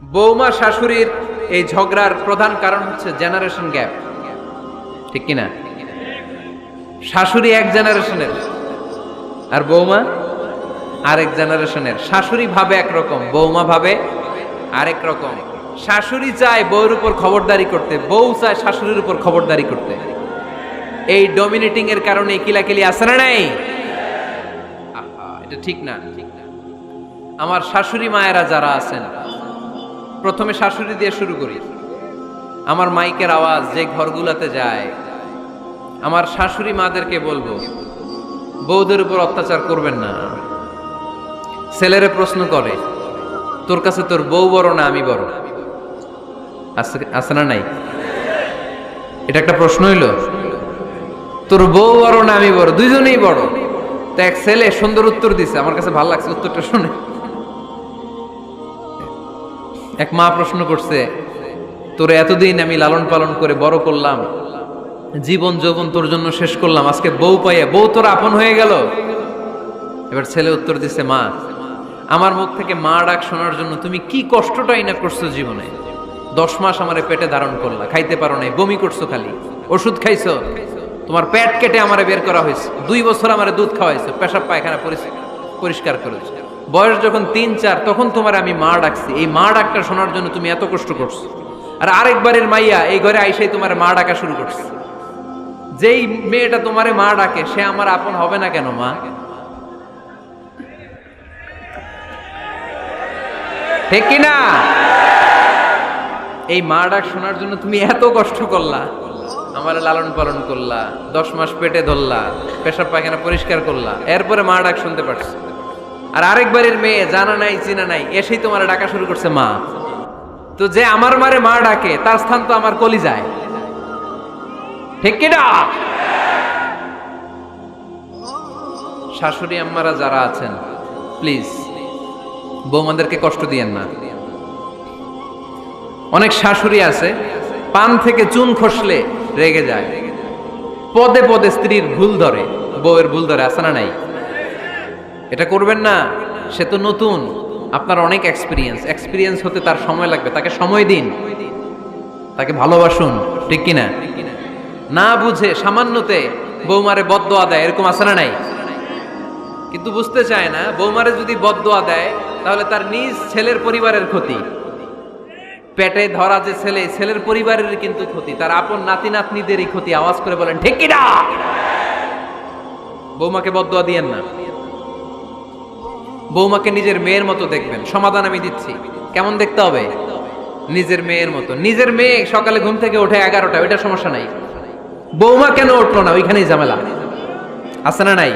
বৌমা শাশুড়ির এই ঝগড়ার প্রধান কারণ হচ্ছে জেনারেশন গ্যাপ, ঠিক কিনা? শাশুড়ি এক জেনারেশনের আর বৌমা আরেক জেনারেশনের। শাশুড়ি ভাবে একরকম, বৌমা ভাবে আরেক রকম। শাশুড়ি চায় বউর উপর খবরদারি করতে, বউ চায় শাশুড়ির উপর খবরদারি করতে। এই ডমিনেটিং এর কারণে কিলাকিলি আছে না নাই? এটা ঠিক না। আমার শাশুড়ি মায়েরা যারা আছেন, প্রথমে শাশুড়ি দিয়ে শুরু করি। আমার মাইকের আওয়াজ যে ঘরগুলোতে যায়, আমার শাশুড়ি মাদেরকে বলবো, বউদের উপর অত্যাচার করবেন না। ছেলেরে প্রশ্ন করে, তোর কাছে তোর বউ বড় না আমি বড়? আছে না নাই? এটা একটা প্রশ্ন হইল। তোর বউ বড় না আমি বড়? দুইজনেই বড়। তো এক ছেলে সুন্দর উত্তর দিছে, আমার কাছে ভালো লাগছে উত্তরটা শুনে। এক মা প্রশ্ন করছে, তোরে এতদিন আমি লালন পালন করে বড় করলাম, জীবন যৌবন তোর জন্য শেষ করলাম, আজকে বউ পাইয়া বউ তোর আপন হয়ে গেল? এবার ছেলে উত্তর দিছে, মা, আমার মুখ থেকে মা ডাক শোনার জন্য তুমি কি কষ্টটাই না করছো জীবনে। 10 মাস আমারে পেটে ধারণ করলা, খাইতে পারো নাই, বমি করছো, খালি ওষুধ খাইছো, তোমার পেট কেটে আমারে বের করা হয়েছে, 2 বছর আমারে দুধ খাওয়াইছো, পেশাব পায়খানা পরিষ্কার করেছো। বয়স যখন 3-4 তখন তোমার আমি মা ডাকছি, এই মা ডাকটা শোনার জন্য তুমি এত কষ্ট করছো। আর আরেকবারের মাইয়া এই ঘরে আইসাই তোমার মা ডাকা শুরু করছে। যেই মেয়েটা তোমারে মা ডাকে সে আমার আপন হবে না কেন মা? ঠিক কিনা? এই মা ডাক শোনার জন্য তুমি এত কষ্ট করলা, আমার লালন পালন করলা, 10 মাস পেটে ধরলা, পেশাব পায়খানা পরিষ্কার করলা, এরপরে মা ডাক শুনতে পারছো। আর আরেকবারের মেয়ে জানা নাই চিনা নাই এসেই তোমার ডাকা শুরু করছে মা। তো যে আমার মারে মা ডাকে তার স্থান তো আমার কলিজায়, ঠিক কিনা? শাশুড়ি আম্মারা যারা আছেন, প্লিজ বৌমাদেরকে কষ্ট দিয়েন না। অনেক শাশুড়ি আছে পান থেকে চুন খসলে রেগে যায়, পদে পদে স্ত্রীর ভুল ধরে, বউয়ের ভুল ধরে, আছে না নাই? এটা করবেন না। সে তো নতুন, আপনার অনেক এক্সপিরিয়েন্স হতে তার সময় লাগবে, তাকে সময় দিন, তাকে ভালোবাসুন, ঠিক কিনা? না বুঝে সামান্যতে বৌমারে বদদোয়া দেয়, এরকম আছে না নাই? কিন্তু বুঝতে চায় না, বৌমারে যদি বদদোয়া দেয় তাহলে তার নিজ ছেলের পরিবারের ক্ষতি। পেটে ধরা যে ছেলে, ছেলের পরিবারের কিন্তু ক্ষতি, তার আপন নাতি নাতনিদেরই ক্ষতি। আওয়াজ করে বলেন ঠিক কিনা? বৌমাকে বদদোয়া দিয়েন না। বৌমাকে নিজের মেয়ের মতো দেখবেন। সমাধান আমি দিচ্ছি, কেমন দেখতে হবে? নিজের মেয়ের মতো। নিজের মেয়ে সকালে ঘুম থেকে ওঠে 11টা, ওইটা সমস্যা নাই। বৌমা কেন উঠলো না, ওইখানেই ঝামেলা, আছে না নাই?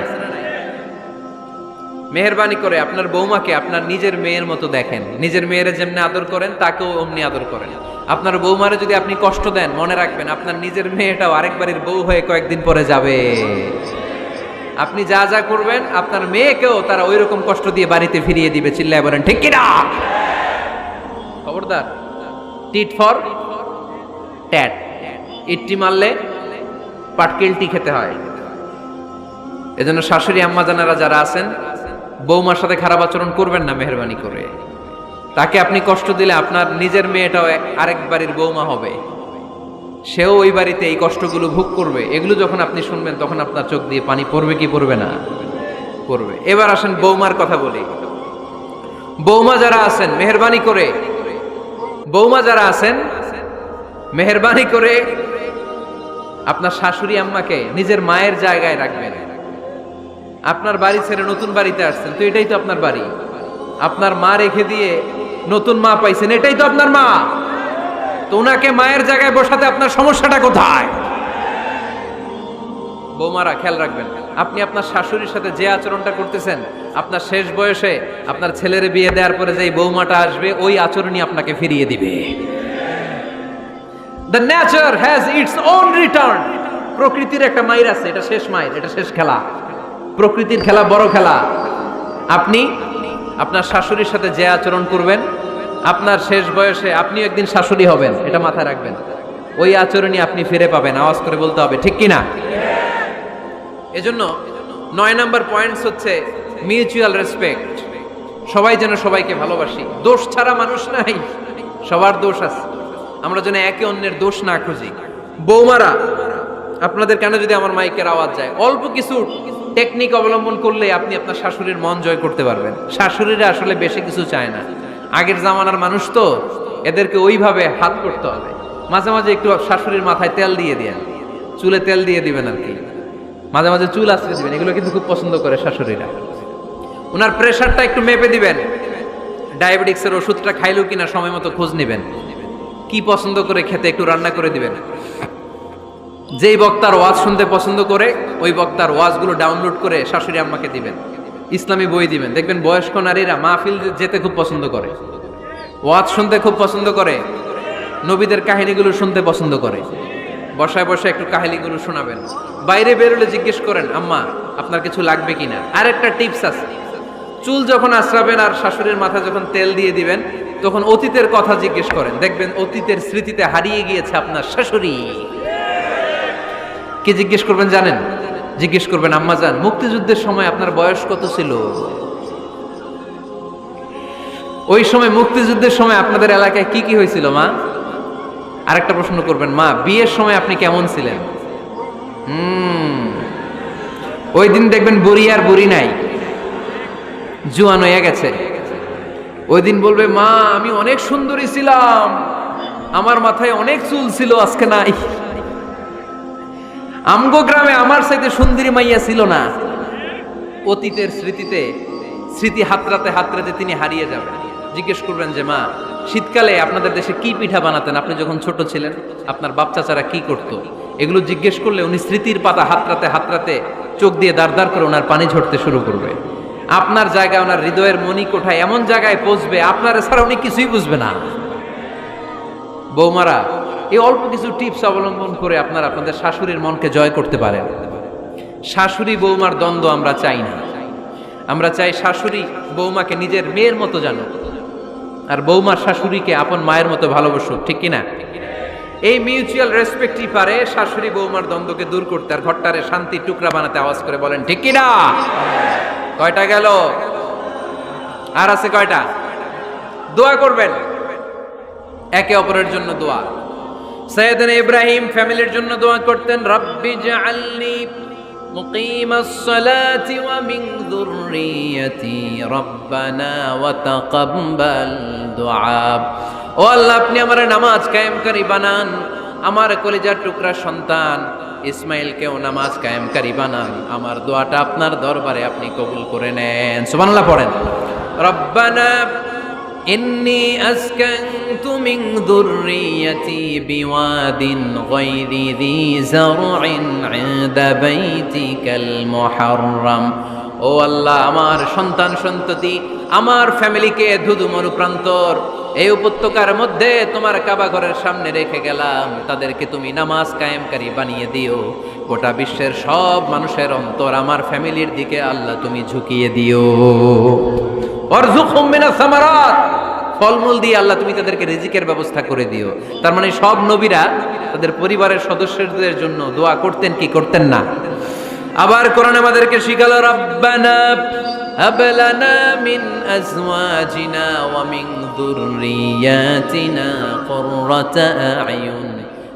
মেহেরবানি করে আপনার বৌমাকে আপনার নিজের মেয়ের মতো দেখেন। নিজের মেয়েরে যেমনি আদর করেন তাকেও অমনি আদর করেন। আপনার বৌমারে যদি আপনি কষ্ট দেন, মনে রাখবেন আপনার নিজের মেয়েটাও আরেকবারের বউ হয়ে কয়েকদিন পরে যাবে। আপনি যা যা করবেন আপনার মেয়েকেও তারা ওই রকম কষ্ট দিয়ে বাড়িতে ফিরিয়ে দিবে। চিল্লায় বলেন ঠিক কিনা? খবরদার, টিট ফর ট্যাট। ইট্টি মারলে পাটকেলটি খেতে হয়। এজন্য শাশুড়ি আম্মা জানারা যারা আছেন, বৌমার সাথে খারাপ আচরণ করবেন না মেহেরবানি করে। তাকে আপনি কষ্ট দিলে আপনার নিজের মেয়েটাও আরেক বাড়ির বৌমা হবে, সেও ওই বাড়িতে এই কষ্টগুলো ভোগ করবে। এগুলো যখন আপনি শুনবেন তখন আপনার চোখ দিয়ে পানি পড়বে কি পড়বে না? পড়বে। এবার আসেন বৌমার কথা বলি। বৌমা যারা আছেন মেহেরবানি করে, বৌমা যারা আছেন মেহেরবানি করে আপনার শাশুড়ি আম্মাকে নিজের মায়ের জায়গায় রাখবেন। আপনার বাড়ি ছেড়ে নতুন বাড়িতে আসছেন, তো এটাই তো আপনার বাড়ি। আপনার মা রেখে দিয়ে নতুন মা পাইছেন, এটাই তো আপনার মা। তো ওনাকে মায়ের জায়গায় বসাতে আপনার সমস্যাটা কোথায়? বৌমারা খেয়াল রাখবেন, আপনি আপনার শাশুড়ির সাথে যে আচরণটা করতেছেন, আপনার শেষ বয়সে আপনার ছেলের বিয়ে দেওয়ার পরে যে বৌমাটা আসবে ওই আচরণই আপনাকে ফিরিয়ে দিবে। The nature has its own return. প্রকৃতির একটা মাইর আছে, এটা শেষ মাইর, এটা শেষ খেলা। প্রকৃতির খেলা বড় খেলা। আপনি আপনার শাশুড়ির সাথে যে আচরণ করবেন, আপনার শেষ বয়সে আপনি একদিন শাশুড়ি হবেন, এটা মাথায় রাখবেন। ওই আচরণই আপনি ফিরে পাবেন। আওয়াজ করে বলতে হবে ঠিক কিনা? এজন্য 9 নাম্বার পয়েন্টস হচ্ছে মিউচুয়াল রেসপেক্ট। সবাই যেন সবাইকে ভালোবাসি। দোষ ছাড়া মানুষ নাই, সবার দোষ আছে। আমরা যেন একে অন্যের দোষ না খুঁজি। বৌমারা, আপনাদের কানে যদি আমার মাইকের আওয়াজ যায়, অল্প কিছু টেকনিক অবলম্বন করলে আপনি আপনার শাশুড়ির মন জয় করতে পারবেন। শাশুড়িরা আসলে বেশি কিছু চায় না, আগের জামানার মানুষ তো, এদেরকে ওইভাবে হাত করতে হবে। মাঝে মাঝে একটু শাশুড়ির মাথায় তেল দিয়ে দেন, চুলে তেল দিয়ে দিবেন আর কি, মাঝে মাঝে চুল আশ্রে দিবেন, এগুলো কিন্তু খুব পছন্দ করে শাশুড়িরা। ওনার প্রেশারটা একটু মেপে দিবেন, ডায়াবেটিক্সের ওষুধটা খাইলো কিনা সময় মতো খোঁজ নেবেন, কি পছন্দ করে খেতে একটু রান্না করে দিবেন। যেই বক্তার ওয়াজ শুনতে পছন্দ করে ওই বক্তার ওয়াজগুলো ডাউনলোড করে শাশুড়ি আম্মাকে দিবেন, ইসলামী বই দিবেন। দেখবেন বয়স্ক নারীরা মাহফিল যেতে খুব পছন্দ করে, ওয়াজ শুনতে খুব পছন্দ করে, নবীদের কাহিনীগুলো শুনতে পছন্দ করে। বসায় বসায় একটু কাহিনীগুলো শোনাবেন। বাইরে বেরোলে জিজ্ঞেস করেন, আম্মা আপনার কিছু লাগবে কিনা। আর একটা টিপস আছে, চুল যখন আশ্রাবেন আর শাশুড়ির মাথায় যখন তেল দিয়ে দিবেন, তখন অতীতের কথা জিজ্ঞেস করেন। দেখবেন অতীতের স্মৃতিতে হারিয়ে গিয়েছে আপনার শাশুড়ি। কি জিজ্ঞেস করবেন জানেন? জিজ্ঞেস করবেন, আম্মা জান, মুক্তিযুদ্ধের সময় আপনার বয়স কত ছিল? ওই সময় মুক্তিযুদ্ধের সময় আপনাদের এলাকায় কি কি হয়েছিল মা? আরেকটা প্রশ্ন করবেন, মা বিয়ের সময় আপনি কেমন ছিলেন? ওই দিন দেখবেন বুড়ি আর বুড়ি নাই, জুয়ান হয়ে গেছে। ওই দিন বলবে, মা আমি অনেক সুন্দরী ছিলাম, আমার মাথায় অনেক চুল ছিল, আজকে নাই। আমগো গ্রামে আমার সাথে সুন্দরী মাইয়া ছিল না। অতীতের স্মৃতিতে, স্মৃতি হাতরাতে হাতরাতে তিনি হারিয়ে যাবেন। জিজ্ঞেস করবেন যে, মা শীতকালে আপনাদের দেশে কি পিঠা বানাতেন আপনি যখন ছোট ছিলেন, আপনার বাপ চাচারা কি করত? এগুলো জিজ্ঞেস করলে উনি স্মৃতির পাতা হাতরাতে হাতরাতে চোখ দিয়ে দাঁড় দাঁড় করে ওনার পানি ঝরতে শুরু করবে। আপনার জায়গায়, ওনার হৃদয়ের মনি কোঠায় এমন জায়গায় পৌঁছবে, আপনার ছাড়া উনি কিছুই বুঝবে না। বৌমারা, এই অল্প কিছু টিপস অবলম্বন করে আপনারা আপনাদের শাশুড়ির মনকে জয় করতে পারেন। শাশুড়ি বৌমার দ্বন্দ্ব আমরা চাই না। আমরা চাই শাশুড়ি বৌমাকে নিজের মেয়ের মতো জানো, আর বৌমা শাশুড়িকে আপন মায়ের মতো ভালোবাসুক, ঠিক কিনা? এই মিউচুয়াল রেসপেক্টই পারে শাশুড়ি বৌমার দ্বন্দ্বকে দূর করতে, আর ঘরটারে শান্তির টুকরা বানাতে। আওয়াজ করে বলেন ঠিক কিনা? কয়টা গেল? আর আছে কয়টা? দোয়া করবেন একে অপরের জন্য। দোয়া, সাইয়েদনা ইব্রাহিম ফ্যামিলির জন্য দোয়া করতেন, রব্বি জাআলনি মুকিমাস সালাতি ওয়া মিন যুররিয়াতি রব্বানা ওয়া তাকাব্বাল দুআ। ও আল্লাহ, আপনি আমার নামাজ কায়েমকারী বানান, আমার কলিজার টুকরা সন্তান ইসমাইলকেও নামাজ কায়েমকারী বানান। আমার দোয়াটা আপনার দরবারে আপনি কবুল করে নেন। সুবহানাল্লাহ পড়েন। রব্বানা ইন্নী আসকানতু মিন যুররিয়াতি বিওয়াদিন গায়রি যী যারইন ইনদা বাইতিকাল মুহাররাম। ও আল্লাহ, আমার সন্তান সন্ততি, আমার ফ্যামিলিকে ধুধু মরুপ্রান্তর এই উপত্যকার মধ্যে তোমার কাবা ঘরের সামনে রেখে গেলাম, তাদেরকে তুমি নামাজ কায়েমকারী বানিয়ে দিও। গোটা বিশ্বের সব মানুষের অন্তর আমার ফ্যামিলির দিকে আল্লাহ তুমি ঝুঁকিয়ে দিও। ওয়ারযুকহুম মিনাস সামারাত, ফলমূল দিয়ে আল্লাহ তুমি তাদেরকে রিজিকের ব্যবস্থা করে দিও। তার মানে সব নবীরা তাদের পরিবারের সদস্যদের জন্য দোয়া করতেন কি করতেন না? আবার কোরআন আমাদেরকে শিখালো, রব্বানা হাব লানা মিন আজওয়াজিনা ওয়া মিন যুররিয়াতিনা কুররাতা আ'য়ুন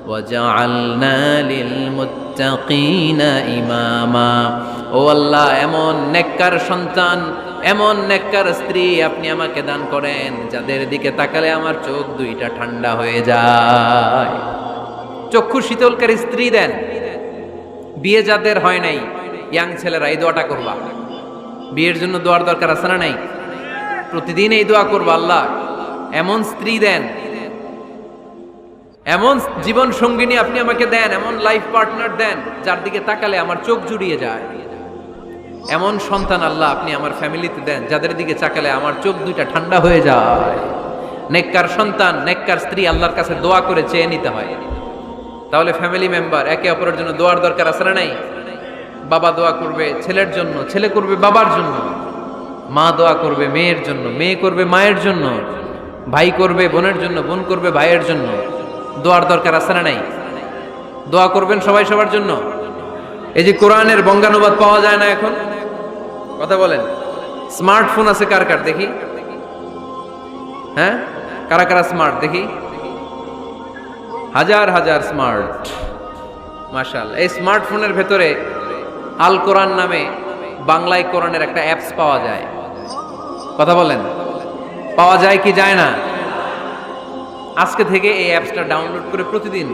ওয়াজআলনা লিল মুত্তাকিনা ইমামা। ও আল্লাহ, এমন নেককার সন্তান, এমন নেককার স্ত্রী আপনি আমাকে দান করেন যাদের দিকে তাকালে আমার চোখ দুইটা ঠান্ডা হয়ে যায়। চক্ষু শীতলকারী স্ত্রী দেন। বিয়ে যাদের হয় নাই, ইয়াং ছেলেরা এই দোয়াটা করবা। বিয়ের জন্য দোয়ার দরকার আছে না নাই? প্রতিদিন এই দোয়া করবা, আল্লাহ এমন স্ত্রী দেন, এমন জীবন সঙ্গিনী আপনি আমাকে দেন, এমন লাইফ পার্টনার দেন যার দিকে তাকালে আমার চোখ জুড়িয়ে যায়। এমন সন্তান আল্লাহ আপনি আমার ফ্যামিলিতে দেন যাদের দিকে তাকালে আমার চোখ দুইটা ঠান্ডা হয়ে যায়। নেককার সন্তান, নেককার স্ত্রী আল্লাহর কাছে দোয়া করে চেয়ে নিতে হয়। তাহলে ফ্যামিলি মেম্বার একে অপরের জন্য দোয়ার দরকার আছে না নাই? বাবা দোয়া করবে ছেলের জন্য, ছেলে করবে বাবার জন্য, মা দোয়া করবে মেয়ের জন্য, মেয়ে করবে মায়ের জন্য, ভাই করবে বোনের জন্য, বোন করবে ভাইয়ের জন্য। দোয়ার দরকার আছে না নাই? দোয়া করবেন সবাই সবার জন্য। এই যে কোরআনের বঙ্গানুবাদ পাওয়া যায় না এখন, কথা বলেন, স্মার্টফোন আছে কার কার দেখি? হ্যাঁ, কারা কারা স্মার্ট দেখি? হাজার হাজার স্মার্ট, মাশাআল্লাহ। এই স্মার্টফোনের ভেতরে আল কোরআন নামে বাংলায় কোরআনের একটা অ্যাপস পাওয়া যায়। কথা বলেন, পাওয়া যায় কি যায় না? আজকে থেকে এই অ্যাপসটা ডাউনলোড করে প্রতিদিন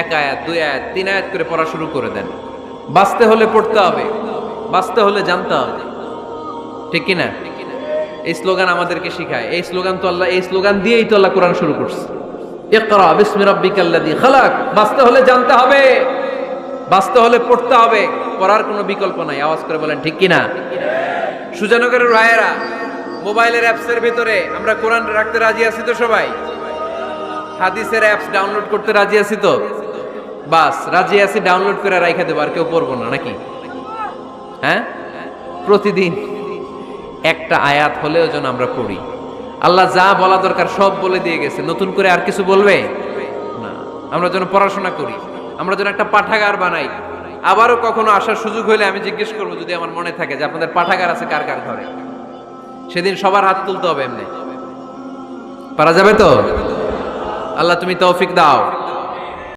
1 আয়াত 2 আয়াত 3 আয়াত করে পড়া শুরু করে দেন। বাঁচতে হলে পড়তে হবে, বাঁচতে হলে জানতে হবে, ঠিক কিনা? এই স্লোগান আমাদেরকে শিখায়। এই স্লোগান তো আল্লাহ, এই স্লোগান দিয়েই তো আল্লাহ কোরআন শুরু করছে। ইকরা বিসমি রাব্বিকাল্লাযী খালাক। বাঁচতে হলে জানতে হবে, বাঁচতে হলে পড়তে হবে, পড়ার কোনো বিকল্প নাই। আওয়াজ করে বলেন ঠিক কিনা? সুজানগরের রায়েরা, মোবাইলের অ্যাপসের ভিতরে আমরা কোরআন রাখতে রাজি আছি তো সবাই? হাদিসের অ্যাপস ডাউনলোড করতে রাজি আছি তো? বাস রাজি আছি, ডাউনলোড করে রাইখা দেবো, আর কেউ পড়বো না নাকি? হ্যাঁ, প্রতিদিন একটা আয়াত হলেও যেন আমরা পড়ি। আল্লাহ যা বলা দরকার সব বলে দিয়ে গেছে, নতুন করে আর কিছু বলবে না। আমরা যেন পড়াশোনা করি, আমরা যেন একটা পাঠাগার বানাই। আবারও কখনো আসার সুযোগ হলে আমি জিজ্ঞেস করবো, যদি আমার মনে থাকে, যে আপনাদের পাঠাগার আছে কার কার ঘরে। সেদিন সবার হাত তুলতে হবে। এমনি পারা যাবে তো? আল্লাহ তুমি তৌফিক দাও।